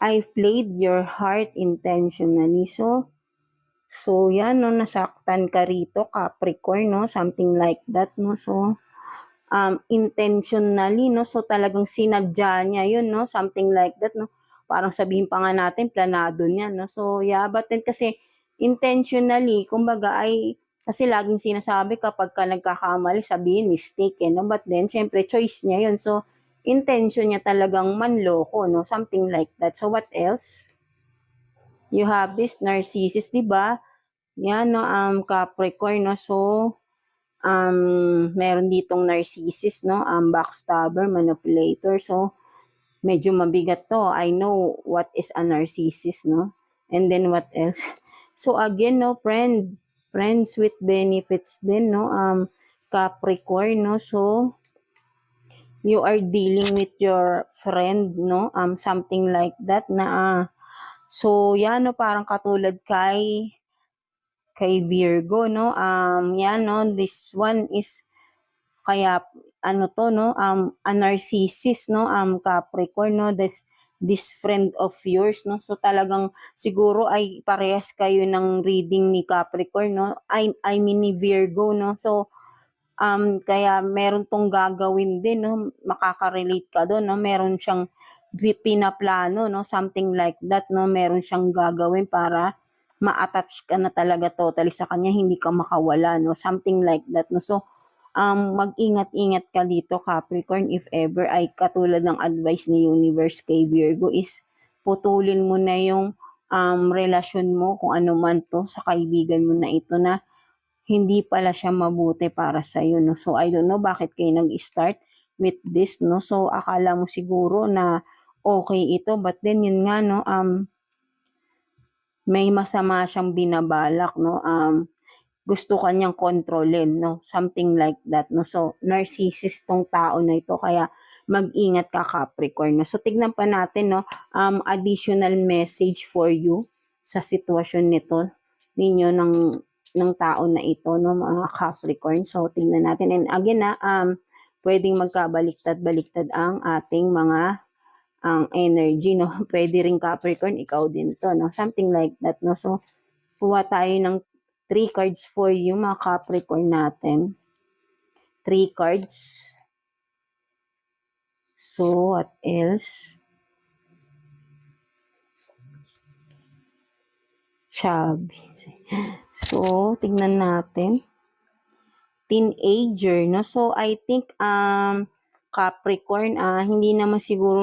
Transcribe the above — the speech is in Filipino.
I played your heart intentionally. So yan, no, nasaktan ka rito, Capricorn, no, something like that, no. So, intentionally, no, so talagang sinadya niya yun, no, something like that, no. Parang sabihin pa nga natin, planado niya, no. So, yeah, but then kasi intentionally, kumbaga ay, kasi laging sinasabi kapag ka nagkakamali, sabihin mistake, no. But then, syempre, choice niya yun. So, intention niya talagang manloko, no, something like that. So, what else? You have this narcissist, di ba? Yan, no, Capricorn, no. So, meron ditong narcissist, no, backstabber, manipulator. So, medyo mabigat to. I know what is a narcissist, no. And then what else? So, again, no, friends with benefits din, no, Capricorn, no. So, you are dealing with your friend, no, something like that na, so, yan, no, parang katulad kay Virgo, no, yan, no, this one is, kaya, ano to, no, a narcissist, no, Capricorn, no, this friend of yours, no, so talagang, siguro ay parehas kayo ng reading ni Capricorn, no, I mean ni Virgo, no, so, kaya meron tong gagawin din, no, makaka-relate ka doon, no, meron siyang pinaplano, no, something like that, no, meron siyang gagawin para ma-attach ka na talaga totally sa kanya, hindi ka makawala, no, something like that, no. So, mag-ingat-ingat ka dito, Capricorn, if ever ay katulad ng advice ni Universe kay Virgo is putulin mo na yung relasyon mo, kung ano man to, sa kaibigan mo na ito na hindi pala siya mabuti para sa iyo, no. So, I don't know bakit kayo nag-start with this, no. So, akala mo siguro na okay ito, but then yun nga, no, may masama siyang binabalak, no. Gusto kanyang kontrolin, no, something like that, no. So, narcissist tong tao na ito, kaya mag-ingat ka, Capricorn, no. So, tignan pa natin, no, additional message for you sa sitwasyon ninyo ng tao na ito, no, mga Capricorn. So, tingnan natin. And again, pwedeng magkabaliktad-baliktad ang ating mga energy, no. Pwede rin, Capricorn, ikaw din to, no, something like that, no. So, kuha tayo ng 3 cards for you, mga Capricorn natin. 3 cards. So, what else? Chubby. So, tingnan natin. Teenager, no? So, I think, Capricorn, hindi naman siguro